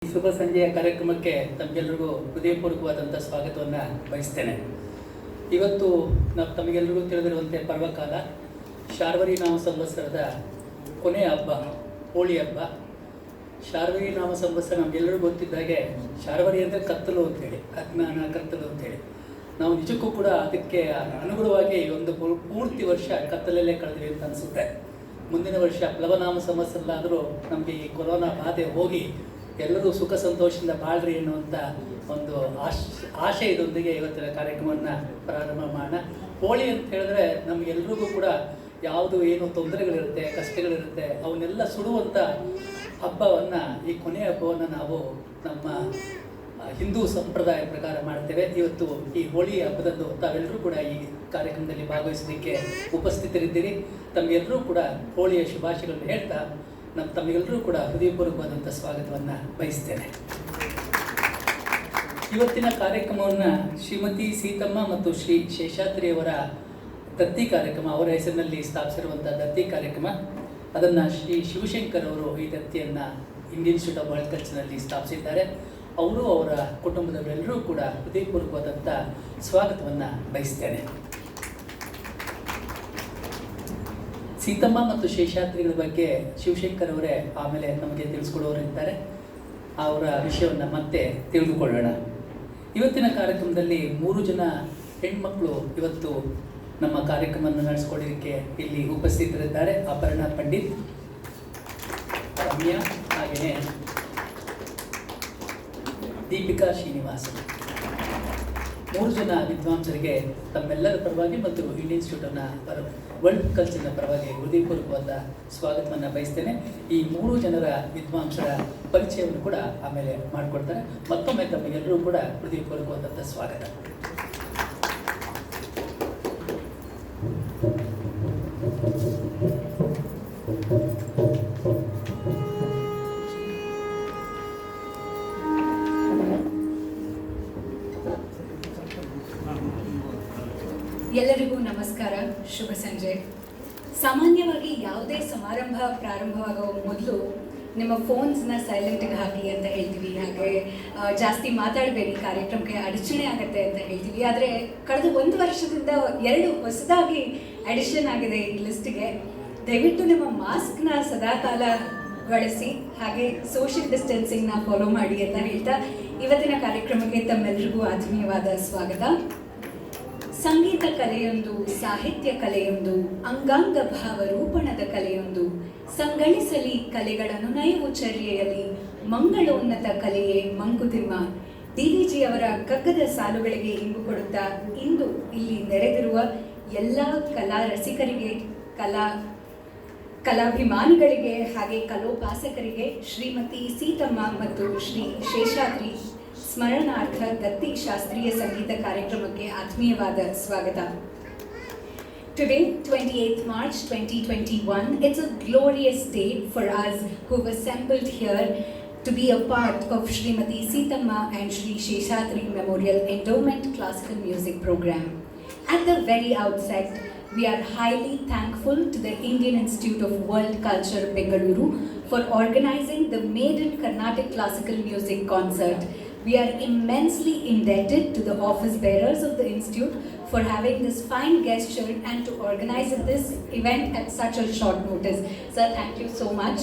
ಶುಭ ಸಂಜೆಯ ಕಾರ್ಯಕ್ರಮಕ್ಕೆ ತಮಗೆಲ್ಲರಿಗೂ ಹೃದಯಪೂರ್ವಕವಾದಂಥ ಸ್ವಾಗತವನ್ನು ಬಯಸ್ತೇನೆ. ಇವತ್ತು ನಾವು ತಮಗೆಲ್ಲರಿಗೂ ತಿಳಿದಿರುವಂತೆ ಪರ್ವಕಾಲ ಶಾರ್ವರಿ ನಾಮ ಸಂವತ್ಸರದ ಕೊನೆಯ ಹಬ್ಬ ಹೋಳಿ ಹಬ್ಬ. ಶಾರ್ವರಿ ನಾಮ ಸಂವತ್ಸರ ನಮಗೆಲ್ಲರಿಗೂ ಗೊತ್ತಿದ್ದಾಗೆ ಶಾರ್ವರಿ ಅಂದರೆ ಕತ್ತಲು ಅಂತೇಳಿ, ಅಜ್ಞಾನ ಕತ್ತಲು ಅಂತೇಳಿ. ನಾವು ನಿಜಕ್ಕೂ ಕೂಡ ಅದಕ್ಕೆ ಅನುಗುಣವಾಗಿ ಒಂದು ಪೂರ್ತಿ ವರ್ಷ ಕತ್ತಲಲ್ಲೇ ಕಳೆದ್ವಿ ಅಂತ ಅನಿಸುತ್ತೆ. ಮುಂದಿನ ವರ್ಷ ಪ್ಲವನಾಮ ಸಂವತ್ಸರಲಾದರೂ ನಮಗೆ ಈ ಕೊರೋನಾ ಬಾಧೆ ಹೋಗಿ ಎಲ್ಲರೂ ಸುಖ ಸಂತೋಷದಿಂದ ಬಾಳ್ರಿ ಎನ್ನುವಂಥ ಒಂದು ಆಶಯದೊಂದಿಗೆ ಇವತ್ತಿನ ಕಾರ್ಯಕ್ರಮವನ್ನು ಪ್ರಾರಂಭ ಮಾಡೋಣ. ಹೋಳಿ ಅಂತ ಹೇಳಿದ್ರೆ ನಮಗೆಲ್ರಿಗೂ ಕೂಡ ಯಾವುದು ಏನು ತೊಂದರೆಗಳಿರುತ್ತೆ, ಕಷ್ಟಗಳಿರುತ್ತೆ, ಅವನ್ನೆಲ್ಲ ಸುಡುವಂಥ ಹಬ್ಬವನ್ನು, ಈ ಕೊನೆಯ ಹಬ್ಬವನ್ನು ನಾವು ನಮ್ಮ ಹಿಂದೂ ಸಂಪ್ರದಾಯ ಪ್ರಕಾರ ಮಾಡ್ತೇವೆ. ಇವತ್ತು ಈ ಹೋಳಿ ಹಬ್ಬದಂದು ತಾವೆಲ್ಲರೂ ಕೂಡ ಈ ಕಾರ್ಯಕ್ರಮದಲ್ಲಿ ಭಾಗವಹಿಸಲಿಕ್ಕೆ ಉಪಸ್ಥಿತರಿದ್ದೀರಿ. ತಮಗೆಲ್ಲರೂ ಕೂಡ ಹೋಳಿಯ ಶುಭಾಶಯಗಳನ್ನು ಹೇಳ್ತಾ ತಮಗೆಲ್ಲರೂ ಕೂಡ ಹೃದಯಪೂರ್ವಕವಾದಂಥ ಸ್ವಾಗತವನ್ನು ಬಯಸ್ತೇನೆ. ಇವತ್ತಿನ ಕಾರ್ಯಕ್ರಮವನ್ನು ಶ್ರೀಮತಿ ಸೀತಮ್ಮ ಮತ್ತು ಶ್ರೀ ಶೇಷಾದ್ರಿಯವರ ದತ್ತಿ ಕಾರ್ಯಕ್ರಮ, ಅವರ ಹೆಸರಿನಲ್ಲಿ ಸ್ಥಾಪಿಸಿರುವಂಥ ದತ್ತಿ ಕಾರ್ಯಕ್ರಮ, ಅದನ್ನು ಶ್ರೀ ಶಿವಶಂಕರ್ ಅವರು ಈ ದತ್ತಿಯನ್ನು ಇಂಡಿಯನ್ ಇನ್ಸ್ಟಿಟ್ಯೂಟ್ ಆಫ್ ವರ್ಲ್ಡ್ ಕಲ್ಚರ್ನಲ್ಲಿ ಸ್ಥಾಪಿಸಿದ್ದಾರೆ. ಅವರು ಅವರ ಕುಟುಂಬದವರೆಲ್ಲರೂ ಕೂಡ ಹೃದಯಪೂರ್ವಕವಾದಂಥ ಸ್ವಾಗತವನ್ನು ಬಯಸ್ತೇನೆ. ಸೀತಮ್ಮ ಮತ್ತು ಶೇಷಾದ್ರಿಗಳ ಬಗ್ಗೆ ಶಿವಶಂಕರ್ ಅವರೇ ಆಮೇಲೆ ನಮಗೆ ತಿಳಿಸ್ಕೊಡೋರಿದ್ದಾರೆ. ಅವರ ವಿಷಯವನ್ನು ಮತ್ತೆ ತಿಳಿದುಕೊಳ್ಳೋಣ. ಇವತ್ತಿನ ಕಾರ್ಯಕ್ರಮದಲ್ಲಿ 3 ಜನ ಹೆಣ್ಮಕ್ಳು ಇವತ್ತು ನಮ್ಮ ಕಾರ್ಯಕ್ರಮವನ್ನು ನಡೆಸ್ಕೊಳ್ಳೋದಕ್ಕೆ ಇಲ್ಲಿ ಉಪಸ್ಥಿತರಿದ್ದಾರೆ. ಅಪರ್ಣಾ ಪಂಡಿತ್, ರಮ್ಯಾ, ಹಾಗೆಯೇ ದೀಪಿಕಾ ಶ್ರೀನಿವಾಸ್. 3 ಜನ ವಿದ್ವಾಂಸರಿಗೆ ತಮ್ಮೆಲ್ಲರ ಪರವಾಗಿ ಮತ್ತು ಇಂಡಿಯನ್ ಇನ್ಸ್ಟಿಟ್ಯೂಟ್ನ ವರ್ಲ್ಡ್ ಕಲ್ಚರ್ನ ಪರವಾಗಿ ಹೃದಯಪೂರ್ವಕವಾದ ಸ್ವಾಗತವನ್ನು ಬಯಸ್ತೇನೆ. ಈ 3 ಜನರ ವಿದ್ವಾಂಸರ ಪರಿಚಯವನ್ನು ಕೂಡ ಆಮೇಲೆ ಮಾಡಿಕೊಡ್ತಾರೆ. ಮತ್ತೊಮ್ಮೆ ತಮಗೆಲ್ಲರೂ ಕೂಡ ಹೃದಯಪೂರ್ವಕವಾದಂಥ ಸ್ವಾಗತ. ಎಲ್ಲರಿಗೂ ನಮಸ್ಕಾರ, ಶುಭ ಸಂಜೆ. ಸಾಮಾನ್ಯವಾಗಿ ಯಾವುದೇ ಸಮಾರಂಭ ಪ್ರಾರಂಭವಾಗುವ ಮೊದಲು ನಿಮ್ಮ ಫೋನ್ಸ್ನ ಸೈಲೆಂಟಿಗೆ ಹಾಕಿ ಅಂತ ಹೇಳ್ತೀವಿ, ಹಾಗೆ ಜಾಸ್ತಿ ಮಾತಾಡಬೇಡಿ, ಕಾರ್ಯಕ್ರಮಕ್ಕೆ ಅಡಚಣೆ ಆಗುತ್ತೆ ಅಂತ ಹೇಳ್ತೀವಿ. ಆದರೆ ಕಳೆದ 1 ವರ್ಷದಿಂದ 2 ಹೊಸದಾಗಿ ಅಡಿಷನ್ ಆಗಿದೆ ಈ ಲಿಸ್ಟಿಗೆ. ದಯವಿಟ್ಟು ನಿಮ್ಮ ಮಾಸ್ಕ್ನ ಸದಾಕಾಲ ಬಳಸಿ, ಹಾಗೆ ಸೋಷಿಯಲ್ ಡಿಸ್ಟೆನ್ಸಿಂಗ್ನ ಫಾಲೋ ಮಾಡಿ ಅಂತ ಹೇಳ್ತಾ ಇವತ್ತಿನ ಕಾರ್ಯಕ್ರಮಕ್ಕೆ ತಮ್ಮೆಲ್ಲರಿಗೂ ಆತ್ಮೀಯವಾದ ಸ್ವಾಗತ. ಸಂಗೀತ ಕಲೆಯೊಂದು, ಸಾಹಿತ್ಯ ಕಲೆಯೊಂದು, ಅಂಗಾಂಗ ಭಾವರೂಪಣದ ಕಲೆಯೊಂದು, ಸಂಗಳಿಸಲಿ ಕಲೆಗಳನ್ನು ನಯವು ಚರ್ಯೆಯಲ್ಲಿ ಮಂಗಳೋನ್ನತ ಕಲೆಯೇ ಮಂಕುತಿಮ್ಮ. DVG ಅವರ ಕಗ್ಗದ ಸಾಲುಗಳಿಗೆ ಇಂಬು ಕೊಡುತ್ತಾ ಇಂದು ಇಲ್ಲಿ ನೆರೆದಿರುವ ಎಲ್ಲ ಕಲಾ ರಸಿಕರಿಗೆ, ಕಲಾಭಿಮಾನಿಗಳಿಗೆ, ಹಾಗೆ ಕಲೋಪಾಸಕರಿಗೆ ಶ್ರೀಮತಿ ಸೀತಮ್ಮ ಮತ್ತು ಶ್ರೀ ಶೇಷಾದ್ರಿ ಸ್ಮರಣಾರ್ಥ ದತ್ತಿ ಶಾಸ್ತ್ರೀಯ ಸಂಗೀತ ಕಾರ್ಯಕ್ರಮಕ್ಕೆ ಆತ್ಮೀಯವಾದ ಸ್ವಾಗತ. Today, 28th March 2021, it's a glorious day for us who've assembled here to be a part of Srimati Seethamma and Shri Sheshadri Memorial Endowment Classical Music Program. At the very outset, we are highly thankful to the Indian Institute of World Culture, Bengaluru, for organizing the maiden Carnatic Classical Music Concert. We are immensely indebted to the office bearers of the Institute for having this fine gesture and to organize this event at such a short notice. Sir, thank you so much.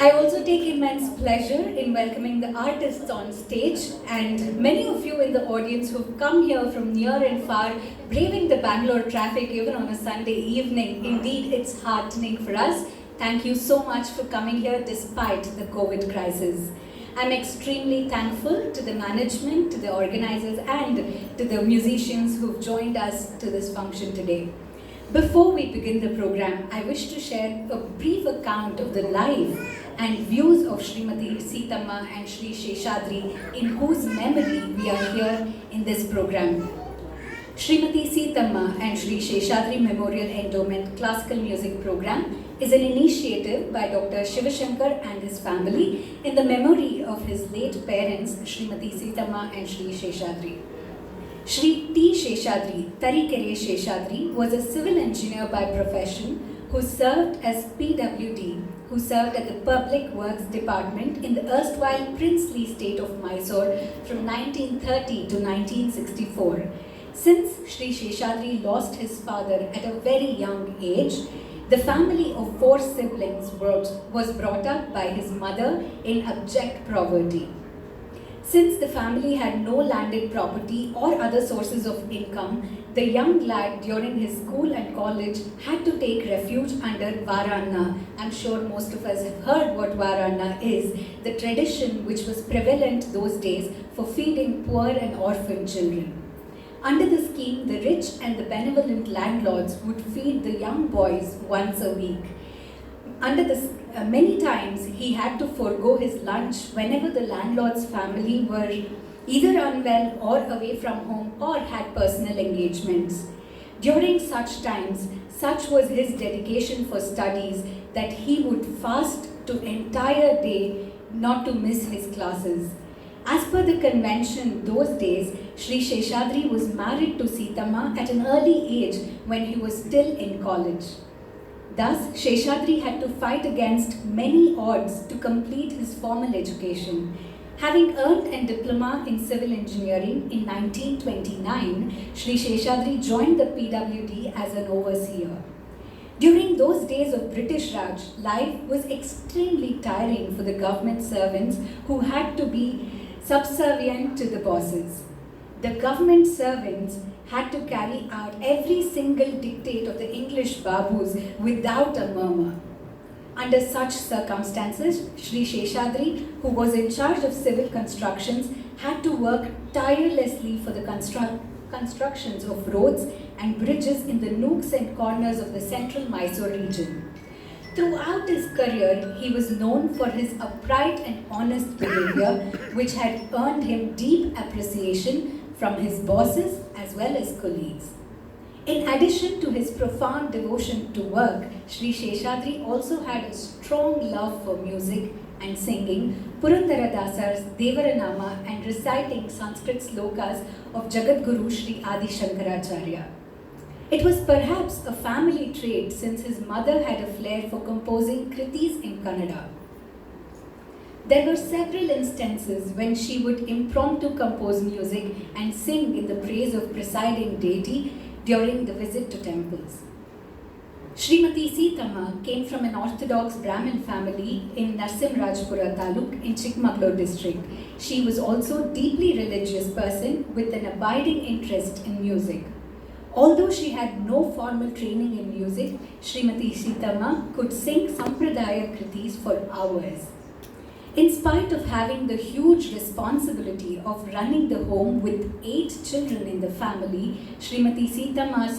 I also take immense pleasure in welcoming the artists on stage and many of you in the audience who've come here from near and far, braving the Bangalore traffic even on a Sunday evening. Indeed, it's heartening for us. Thank you so much for coming here despite the COVID crisis. I'm extremely thankful to the management, to the organizers, and to the musicians who've joined us to this function today. Before we begin the program, I wish to share a brief account of the life and views of Srimati Seethamma and Shri Sheshadri, in whose memory we are here in this program. Srimati Seethamma and Shri Sheshadri Memorial Endowment Classical Music Program is an initiative by Dr. Shivashankar and his family in the memory of his late parents, Srimati Seethamma and Shri Sheshadri. Shri T. Sheshadri, Tarikere Sheshadri, was a civil engineer by profession who served as PWD, who served at the Public Works Department in the erstwhile princely state of Mysore from 1930 to 1964. Since Sri Seshadri lost his father at a very young age, the family of 4 siblings was brought up by his mother in abject poverty. Since the family had no landed property or other sources of income, the young lad during his school and college had to take refuge under Varanna. I'm sure most of us have heard what Varanna is, the tradition which was prevalent those days for feeding poor and orphan children. Under the scheme, the rich and the benevolent landlords would feed the young boys once a week. Under this, many times he had to forego his lunch whenever the landlord's family were either unwell or away from home or had personal engagements. During such times, such was his dedication for studies that he would fast to entire day not to miss his classes. As per the convention those days, Sri Seshadri was married to Sitama at an early age when he was still in college. Thus, Seshadri had to fight against many odds to complete his formal education. Having earned a diploma in civil engineering in 1929, Sri Seshadri joined the PWD as an overseer. During those days of British Raj, life was extremely tiring for the government servants who had to be subservient to the bosses. The government servants had to carry out every single dictate of the English babus without a murmur. Under such circumstances, Sri Seshadri, who was in charge of civil constructions, had to work tirelessly for the constructions of roads and bridges in the nooks and corners of the central Mysore region. Throughout his career, he was known for his upright and honest behavior, which had earned him deep appreciation from his bosses as well as colleagues. In addition to his profound devotion to work, Sri Seshadri also had a strong love for music and singing Purandara Dasa's Devaranama and reciting Sanskrit slokas of Jagadguru Sri Adi Shankaracharya. It was perhaps a family trait since his mother had a flair for composing kritis in Kannada. There were several instances when she would impromptu compose music and sing in the praise of presiding deity during the visit to temples. Srimati Sitama came from an orthodox Brahmin family in Narsimrajpura Taluk in Chikmagalur district. She was also a deeply religious person with an abiding interest in music. Although she had no formal training in music, Srimati Sitama could sing Sampradaya kritis for hours. In spite of having the huge responsibility of running the home with 8 children in the family, Srimati Sitama's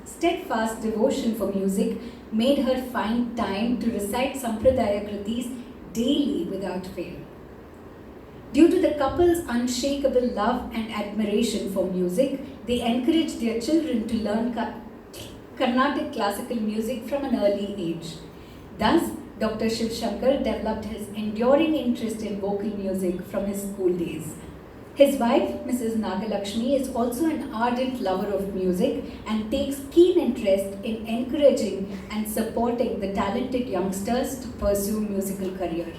steadfast devotion for music made her find time to recite Sampradaya kritis daily without fail. Due to the couple's unshakable love and admiration for music, they encouraged their children to learn Carnatic classical music from an early age. Thus, Dr. Shiv Shankar developed his enduring interest in vocal music from his school days. His wife, Mrs. Nagalakshmi, is also an ardent lover of music and takes keen interest in encouraging and supporting the talented youngsters to pursue musical career.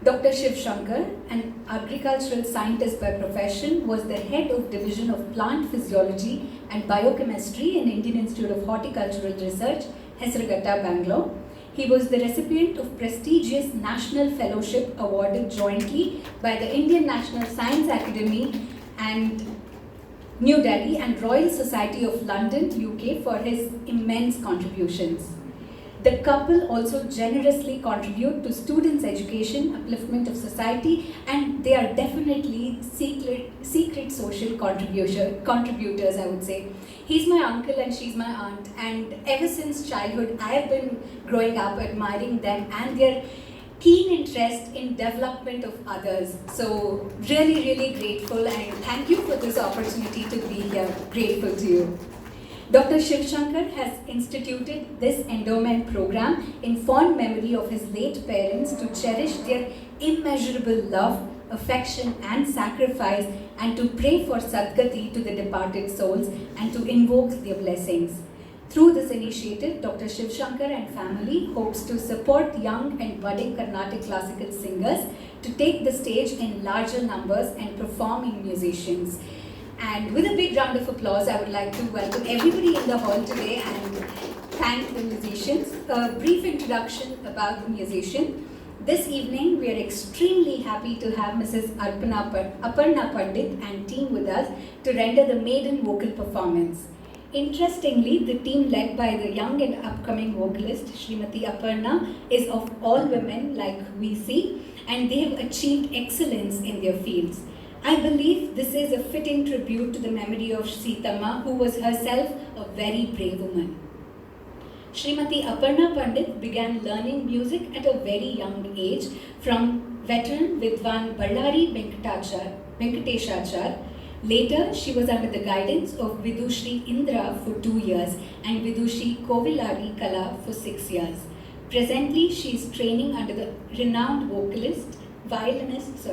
Dr. Shiv Shankar, an agricultural scientist by profession, was the head of Division of Plant Physiology and Biochemistry in Indian Institute of Horticultural Research, Hesaraghatta, Bangalore. He was the recipient of prestigious National Fellowship awarded jointly by the Indian National Science Academy and New Delhi and Royal Society of London, UK for his immense contributions. The couple also generously contribute to students' education, upliftment of society, and they are definitely secret social contributors, I would say. He's my uncle and she's my aunt, and ever since childhood, I have been growing up admiring them and their keen interest in development of others. So really, really grateful, and thank you for this opportunity to be here. Grateful to you. Dr. Shiv Shankar has instituted this endowment program in fond memory of his late parents to cherish their immeasurable love, affection and sacrifice, and to pray for Sadgati to the departed souls and to invoke their blessings. Through this initiative, Dr. Shiv Shankar and family hopes to support young and budding Carnatic classical singers to take the stage in larger numbers and performing musicians. And with a big round of applause, I would like to welcome everybody in the hall today and thank the musicians. A brief introduction about the musician. This evening, we are extremely happy to have Mrs. Aparna Pandit and team with us to render the maiden vocal performance. Interestingly, the team led by the young and upcoming vocalist, Srimati Aparna, is of all women like we see, and they have achieved excellence in their fields. I believe this is a fitting tribute to the memory of Sitama, who was herself a very brave woman. Srimati Aparna Pandit began learning music at a very young age from veteran Vidwan Ballari Venkateshachar. Later, she was under the guidance of Vidushri Indra for 2 years and Vidushri Kovilari Kala for 6 years. Presently, she is training under the renowned violinist,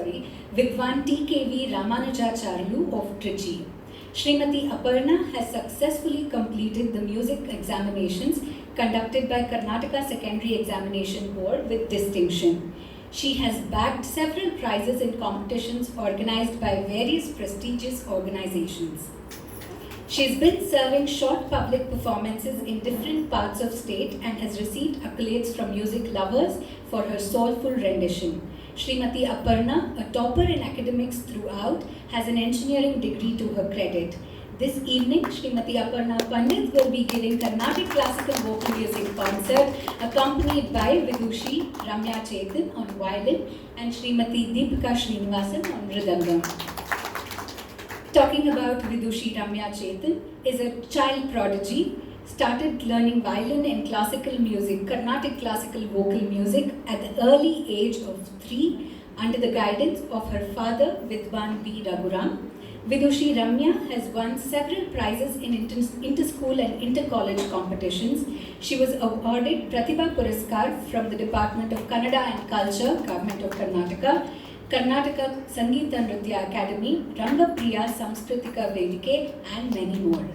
Vidwan T.K.V. Ramanujacharlu of Trichy. Srimati Aparna has successfully completed the music examinations conducted by Karnataka Secondary Examination Board with distinction. She has bagged several prizes in competitions organized by various prestigious organizations. She has been serving short public performances in different parts of state and has received accolades from music lovers for her soulful rendition. Srimati Aparna, a topper in academics throughout, has an engineering degree to her credit. This evening, Srimati Aparna Pandit will be giving Carnatic classical vocal music concert accompanied by Vidushi Ramya Chetan on violin and Srimati Deepika Srinivasan on mridangam. Talking about Vidushi Ramya Chetan, is a child prodigy, started learning violin and classical music, Carnatic classical vocal music at the early age of 3 under the guidance of her father Vidwan B. Raghuram. Vidushi Ramya has won several prizes in inter-school and inter-college competitions. She was awarded Pratibha Puraskar from the Department of Kannada and Culture, Government of Karnataka, Karnataka Sangeeta Nritya Academy, Rangapriya Samskritika Vedike, and many more.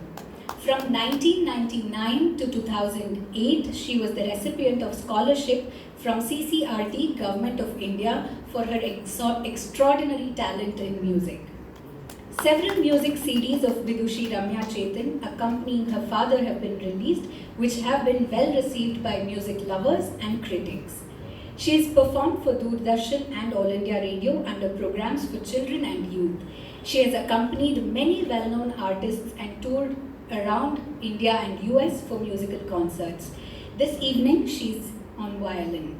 From 1999 to 2008, she was the recipient of scholarship from CCRT, Government of India, for her extraordinary talent in music. Several music CDs of Vidushi Ramya Chetan accompanying her father have been released, which have been well received by music lovers and critics. She has performed for Doordarshan and All India Radio under programs for children and youth. She has accompanied many well-known artists and toured around India and US for musical concerts. This evening, she's on violin.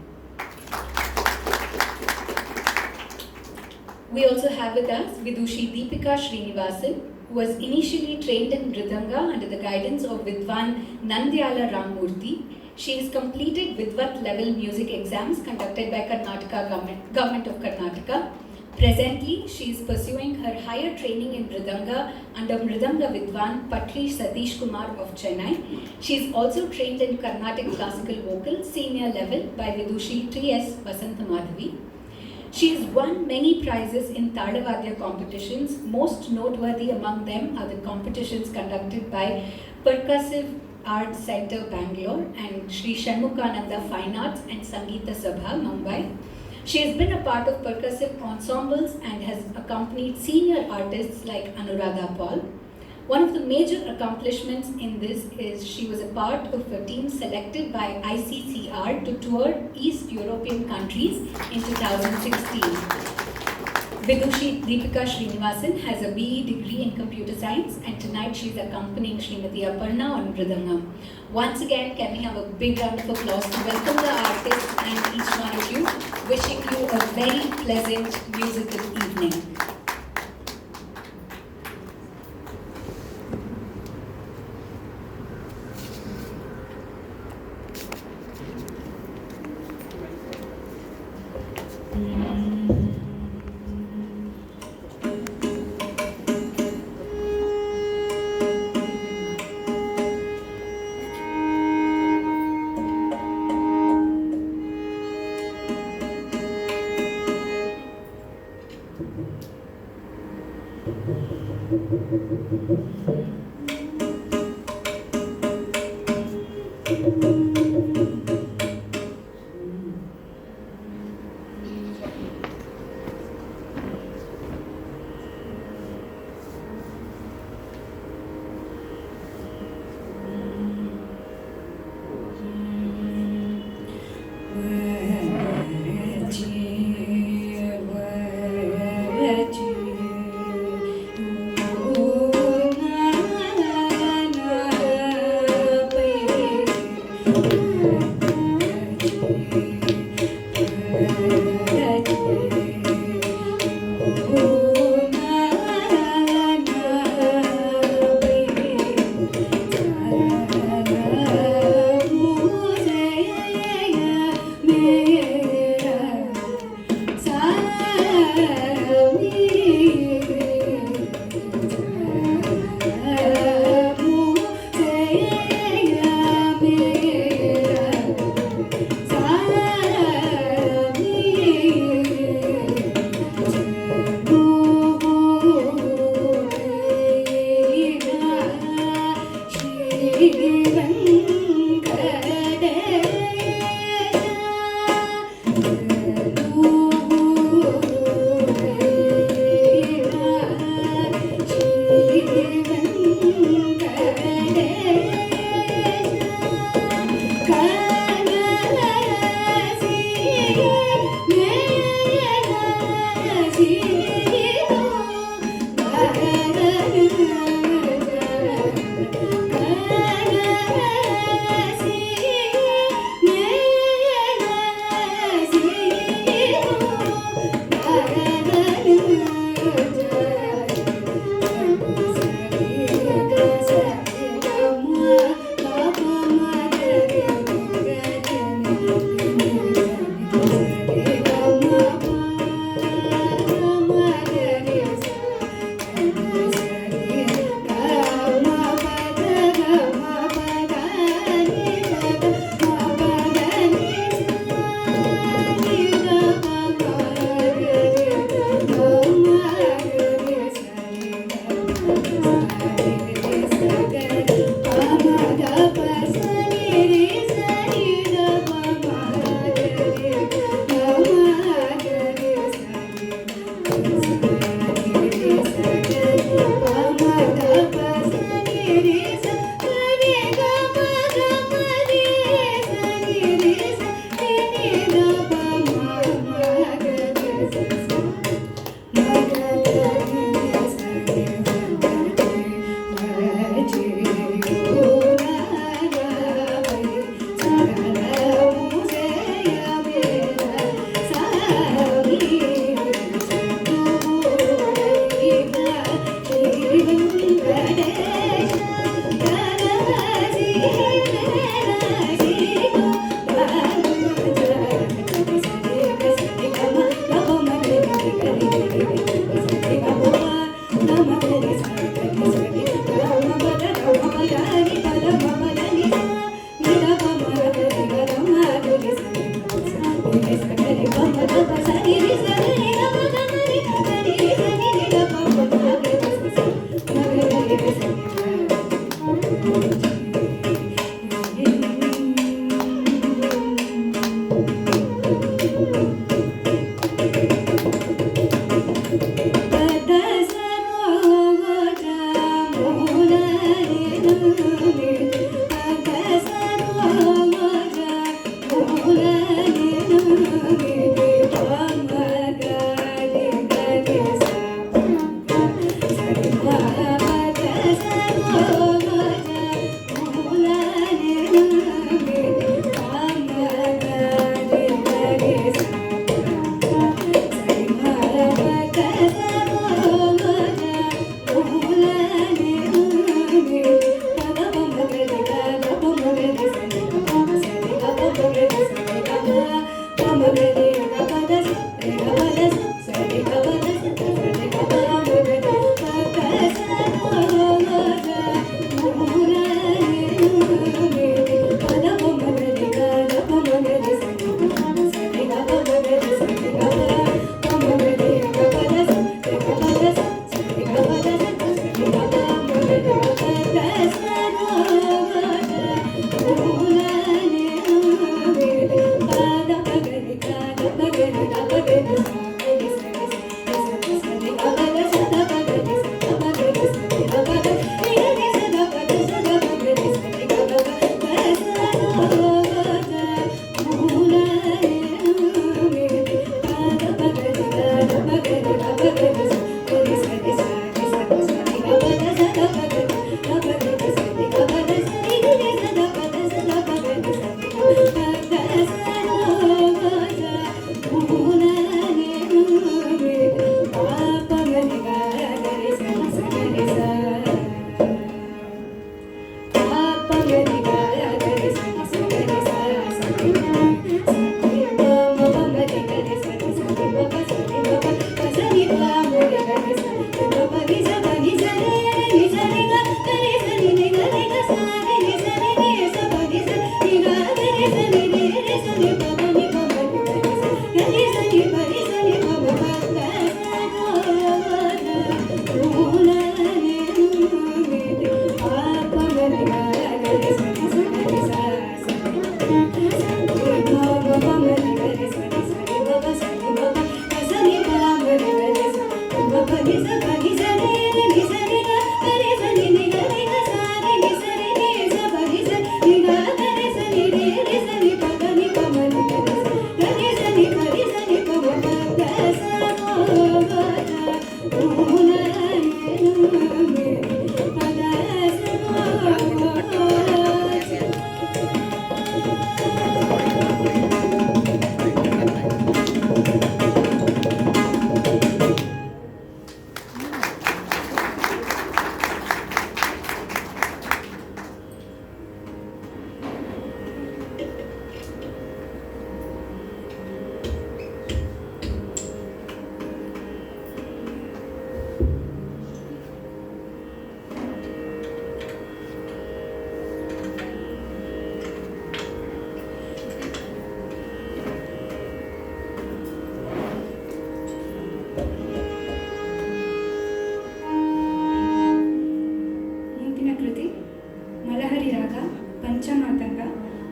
We also have with us Vidushi Deepika Srinivasan, who was initially trained in Mridanga under the guidance of Vidwan Nandyala Ramurthy. She has completed Vidvat level music exams conducted by Karnataka Government of Karnataka. Presently, she is pursuing her higher training in Mridanga under Mridanga Vidwan Patri Satish Kumar of Chennai. She is also trained in Carnatic classical vocal senior level by Vidushi T.S. Vasanta Madhavi. She has won many prizes in Tadavadya competitions. Most noteworthy among them are the competitions conducted by Percussive Arts Center Bangalore and Sri Shanmukhananda Fine Arts and Sangeeta Sabha Mumbai. She has been a part of percussive ensembles and has accompanied senior artists like Anuradha Paul. One of the major accomplishments in this is she was a part of a team selected by ICCR to tour East European countries in 2016. Vidushi Deepika Srinivasan has a BE degree in computer science and tonight she is accompanying Srimati Aparna on mridangam. Once again, can we have a big round of applause to welcome the artists and each one of you, wishing you a very pleasant musical evening.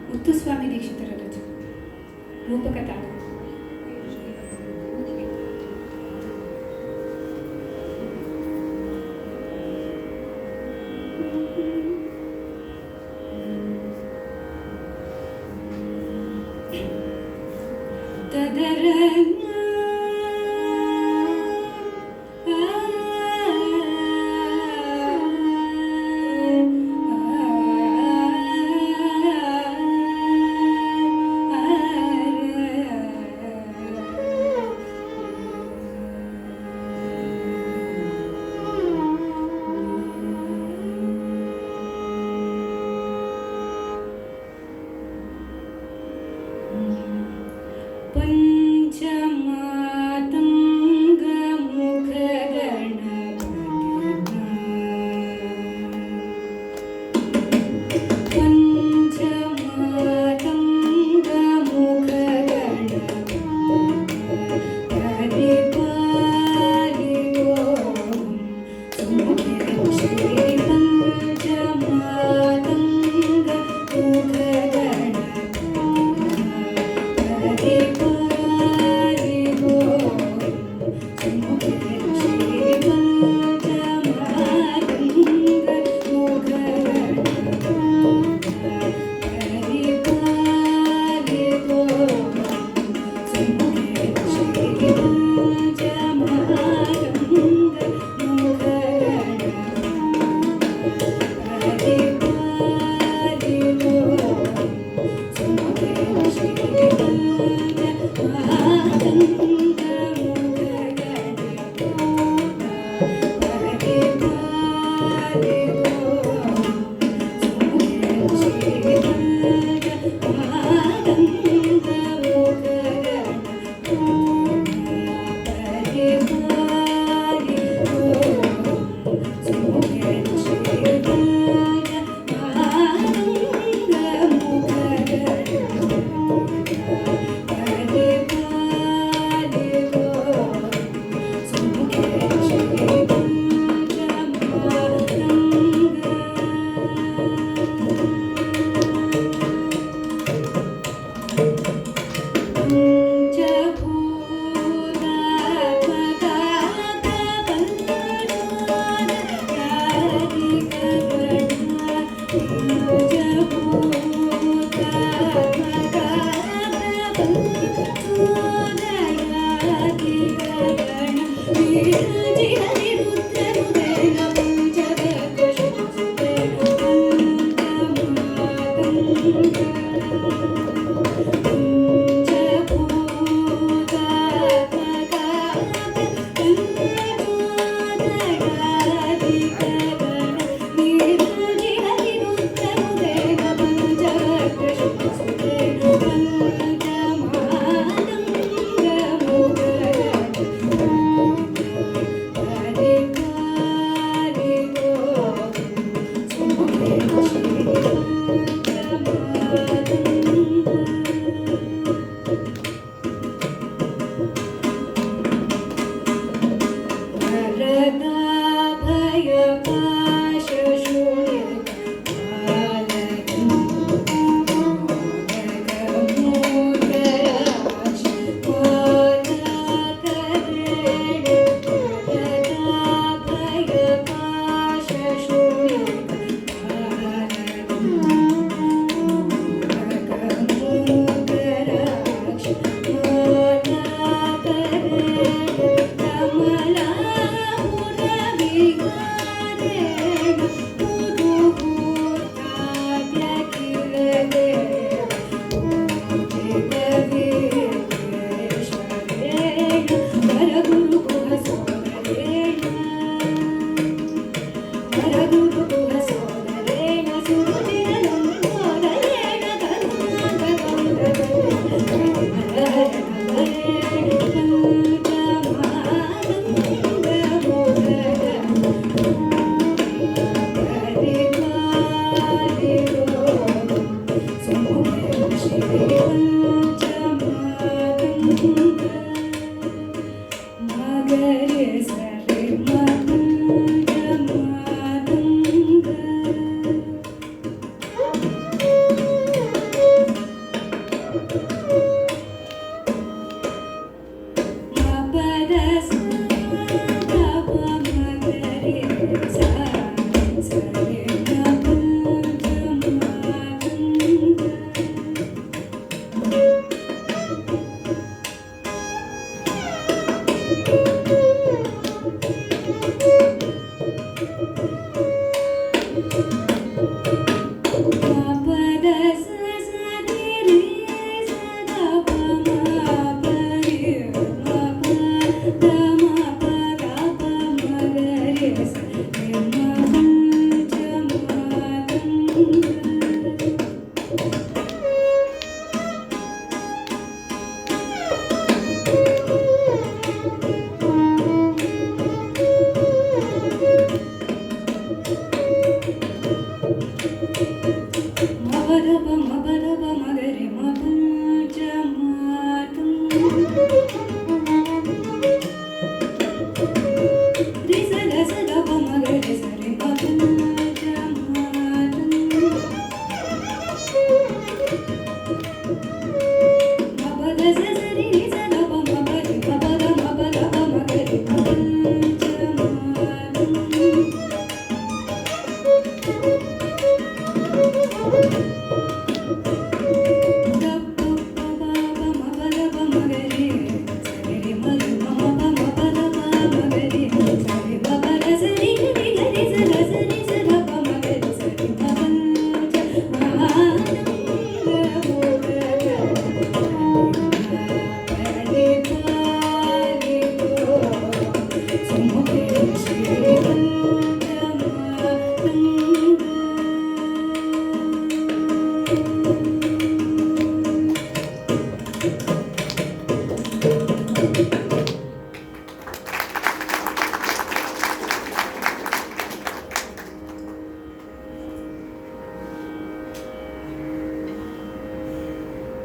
Muthuswamy ದೀಕ್ಷಿತರ ರಚನೆ ರೂಪಕ ತಾಳ.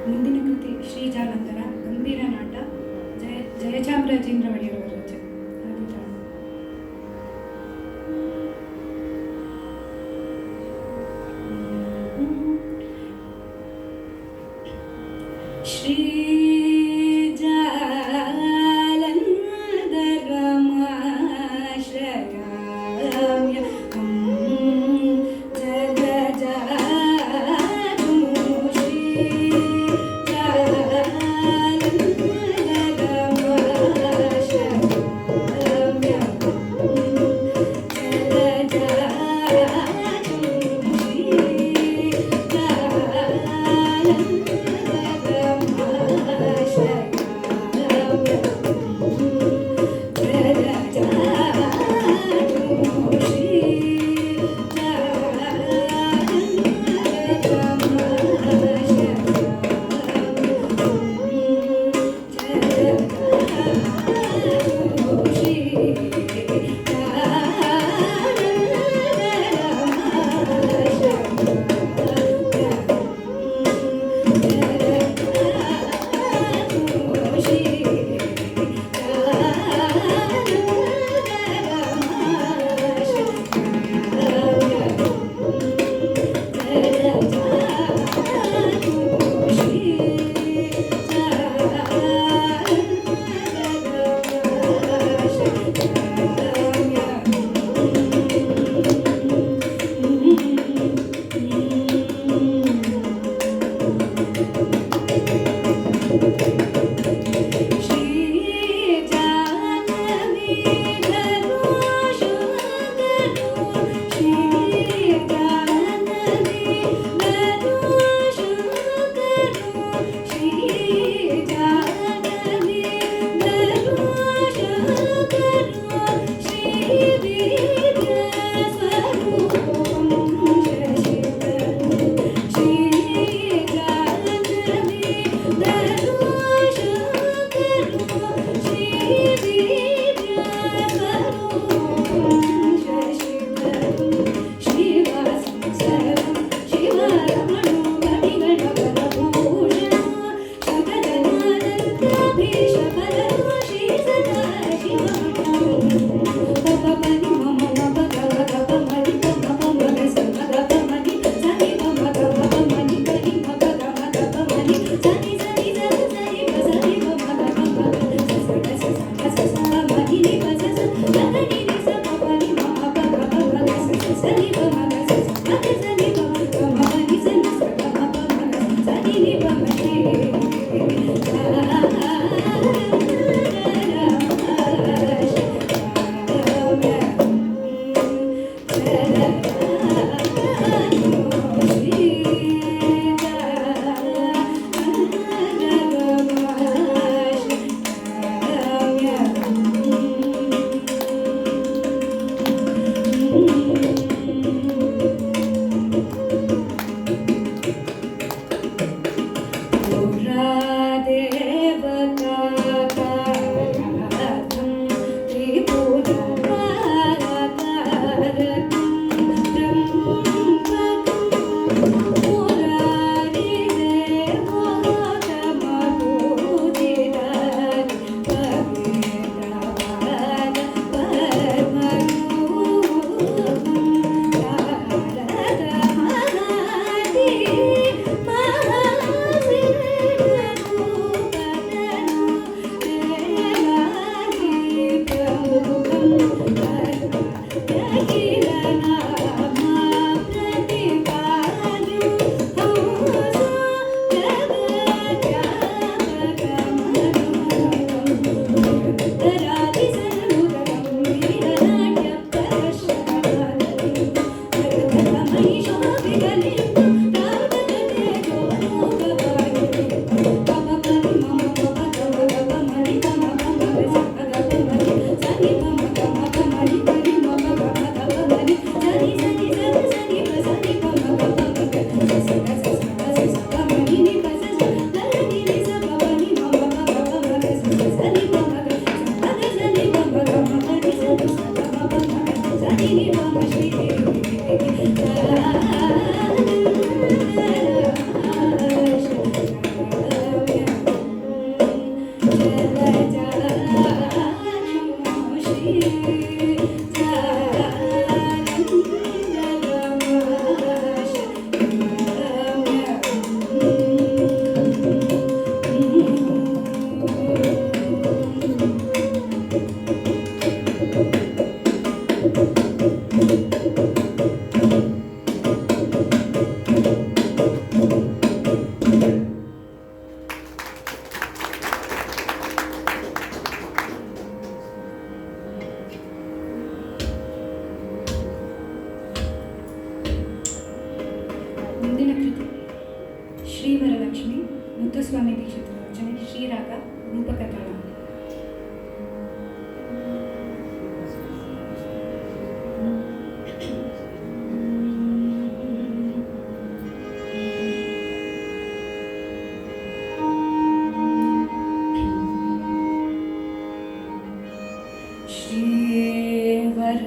ಮುಂದಿನ ಕೃತಿ ಶ್ರೀಜಾನಂದರ ಗಂಭೀರ ನಾಟ ಜಯಚಾಮರಾಜೇಂದ್ರ ಒಡೆಯರವರ ರಚನೆ. ಶ್ರೀ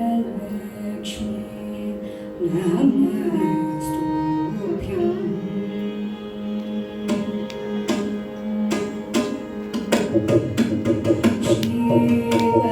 श्रीवरलक्ष्मी नमस्तुभ्यम् श्रीवरलक्ष्मी